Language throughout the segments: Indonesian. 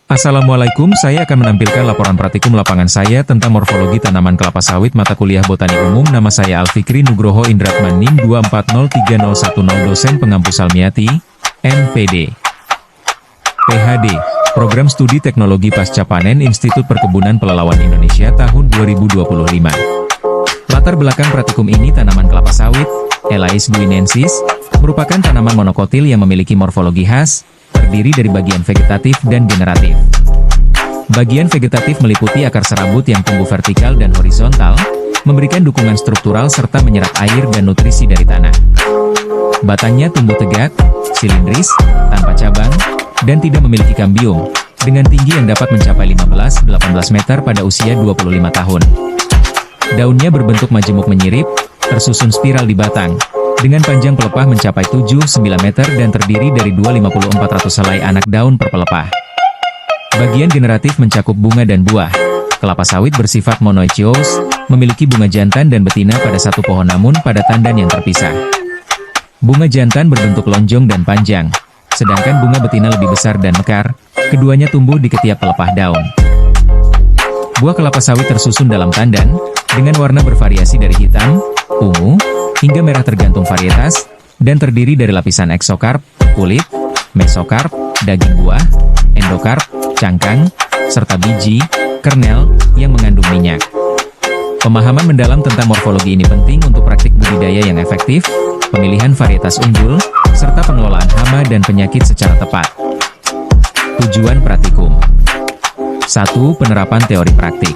Assalamualaikum, saya akan menampilkan laporan praktikum lapangan saya tentang morfologi tanaman kelapa sawit mata kuliah Botani Umum. Nama saya Alfikri Nugroho Indratman NIM 2403010 dosen pengampu Salmiati, MPD. PhD, Program Studi Teknologi Pasca Panen Institut Perkebunan Pelelawan Indonesia tahun 2025. Latar belakang praktikum ini tanaman kelapa sawit, Elais guinensis, merupakan tanaman monokotil yang memiliki morfologi khas, terdiri dari bagian vegetatif dan generatif. Bagian vegetatif meliputi akar serabut yang tumbuh vertikal dan horizontal, memberikan dukungan struktural serta menyerap air dan nutrisi dari tanah. Batangnya tumbuh tegak, silindris, tanpa cabang, dan tidak memiliki kambium, dengan tinggi yang dapat mencapai 15-18 meter pada usia 25 tahun. Daunnya berbentuk majemuk menyirip, tersusun spiral di batang, dengan panjang pelepah mencapai 7-9 meter dan terdiri dari 250-400 helai anak daun per pelepah. Bagian generatif mencakup bunga dan buah. Kelapa sawit bersifat monoecious, memiliki bunga jantan dan betina pada satu pohon namun pada tandan yang terpisah. Bunga jantan berbentuk lonjong dan panjang, sedangkan bunga betina lebih besar dan mekar, keduanya tumbuh di ketiak pelepah daun. Buah kelapa sawit tersusun dalam tandan, dengan warna bervariasi dari hitam, ungu, hingga merah tergantung varietas, dan terdiri dari lapisan eksokarp, kulit, mesokarp, daging buah, endokarp, cangkang, serta biji, kernel, yang mengandung minyak. Pemahaman mendalam tentang morfologi ini penting untuk praktik budidaya yang efektif, pemilihan varietas unggul, serta pengelolaan hama dan penyakit secara tepat. Tujuan praktikum: 1. Penerapan teori praktik.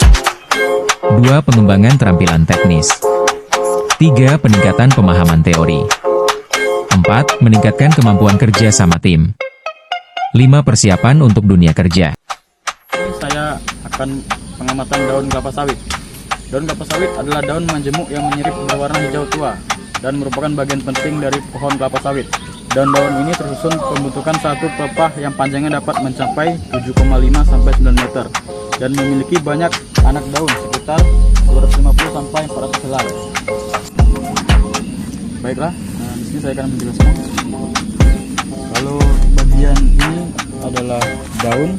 2. Pengembangan terampilan teknis. 3. Peningkatan pemahaman teori. 4. Meningkatkan kemampuan kerja sama tim. 5. Persiapan untuk dunia kerja. Saya akan pengamatan daun kelapa sawit. Daun kelapa sawit adalah daun majemuk yang menyirip berwarna hijau tua dan merupakan bagian penting dari pohon kelapa sawit. Daun-daun ini tersusun pembentukan satu pelepah yang panjangnya dapat mencapai 7,5-9 meter dan memiliki banyak anak daun sekitar 250-400 helai. Baiklah, di sini saya akan menjelaskan. Kalau bagian ini adalah daun,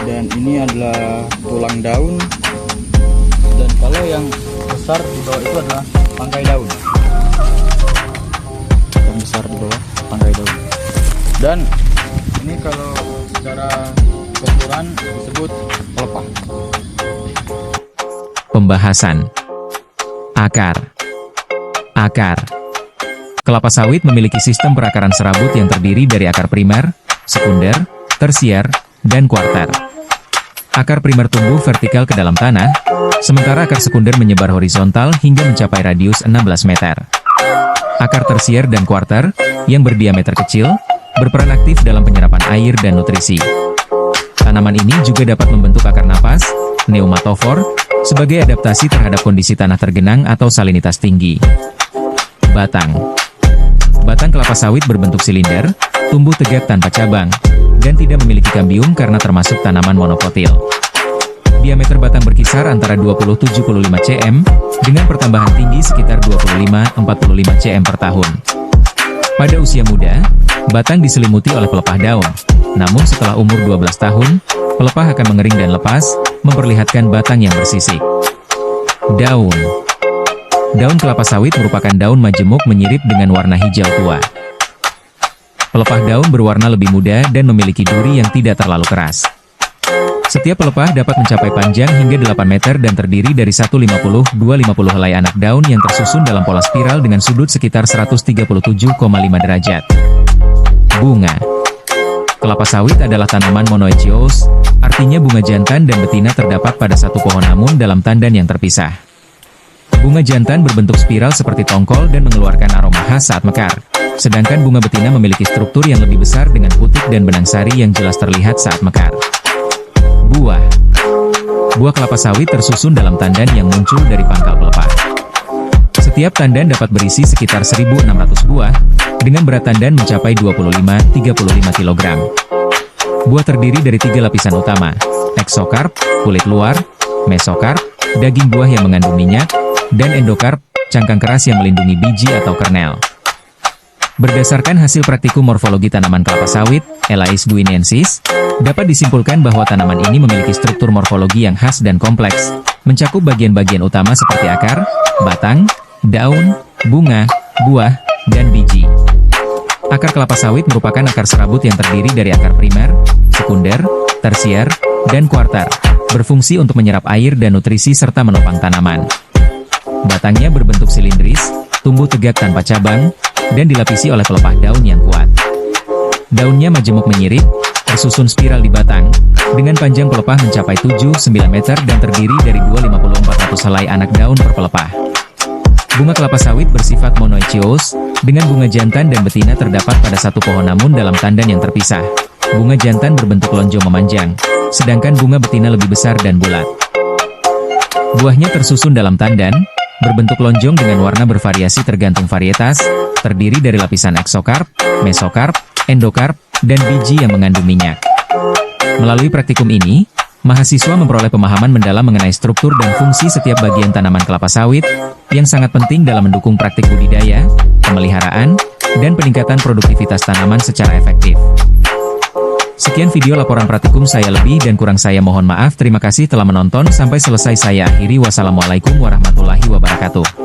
dan ini adalah tulang daun, dan kalau yang besar di bawah itu adalah tangkai daun. Yang besar di bawah tangkai daun. Dan ini kalau secara keseluruhan disebut pelepah. Pembahasan. Akar. Kelapa sawit memiliki sistem perakaran serabut yang terdiri dari akar primer, sekunder, tersier, dan kuarter. Akar primer tumbuh vertikal ke dalam tanah, sementara akar sekunder menyebar horizontal hingga mencapai radius 16 meter. Akar tersier dan kuarter, yang berdiameter kecil, berperan aktif dalam penyerapan air dan nutrisi. Tanaman ini juga dapat membentuk akar napas, pneumatofor, sebagai adaptasi terhadap kondisi tanah tergenang atau salinitas tinggi. Batang kelapa sawit berbentuk silinder, tumbuh tegak tanpa cabang, dan tidak memiliki kambium karena termasuk tanaman monokotil. Diameter batang berkisar antara 20-75 cm, dengan pertambahan tinggi sekitar 25-45 cm per tahun. Pada usia muda, batang diselimuti oleh pelepah daun, namun setelah umur 12 tahun, pelepah akan mengering dan lepas, memperlihatkan batang yang bersisik. Daun kelapa sawit merupakan daun majemuk menyirip dengan warna hijau tua. Pelepah daun berwarna lebih muda dan memiliki duri yang tidak terlalu keras. Setiap pelepah dapat mencapai panjang hingga 8 meter dan terdiri dari 150-250 helai anak daun yang tersusun dalam pola spiral dengan sudut sekitar 137,5 derajat. Bunga. Kelapa sawit adalah tanaman monoecious, artinya bunga jantan dan betina terdapat pada satu pohon namun dalam tandan yang terpisah. Bunga jantan berbentuk spiral seperti tongkol dan mengeluarkan aroma khas saat mekar, sedangkan bunga betina memiliki struktur yang lebih besar dengan putik dan benang sari yang jelas terlihat saat mekar. Buah kelapa sawit tersusun dalam tandan yang muncul dari pangkal pelepah. Setiap tandan dapat berisi sekitar 1.600 buah, dengan berat tandan mencapai 25-35 kg. Buah terdiri dari 3 lapisan utama, eksokarp, kulit luar, mesokarp, daging buah yang mengandung minyak, dan endokarp, cangkang keras yang melindungi biji atau kernel. Berdasarkan hasil praktikum morfologi tanaman kelapa sawit, Elais guineensis, dapat disimpulkan bahwa tanaman ini memiliki struktur morfologi yang khas dan kompleks, mencakup bagian-bagian utama seperti akar, batang, daun, bunga, buah, dan biji. Akar kelapa sawit merupakan akar serabut yang terdiri dari akar primer, sekunder, tersier, dan kuarter, berfungsi untuk menyerap air dan nutrisi serta menopang tanaman. Batangnya berbentuk silindris, tumbuh tegak tanpa cabang, dan dilapisi oleh pelepah daun yang kuat. Daunnya majemuk menyirip, tersusun spiral di batang, dengan panjang pelepah mencapai 7-9 meter dan terdiri dari 250-400 helai anak daun per pelepah. Bunga kelapa sawit bersifat monoecious, dengan bunga jantan dan betina terdapat pada satu pohon namun dalam tandan yang terpisah. Bunga jantan berbentuk lonjong memanjang, sedangkan bunga betina lebih besar dan bulat. Buahnya tersusun dalam tandan, berbentuk lonjong dengan warna bervariasi tergantung varietas, terdiri dari lapisan eksokarp, mesokarp, endokarp, dan biji yang mengandung minyak. Melalui praktikum ini, mahasiswa memperoleh pemahaman mendalam mengenai struktur dan fungsi setiap bagian tanaman kelapa sawit, yang sangat penting dalam mendukung praktik budidaya, pemeliharaan, dan peningkatan produktivitas tanaman secara efektif. Sekian video laporan praktikum saya, lebih dan kurang saya mohon maaf. Terima kasih telah menonton sampai selesai. Saya akhiri. Wassalamualaikum warahmatullahi wabarakatuh.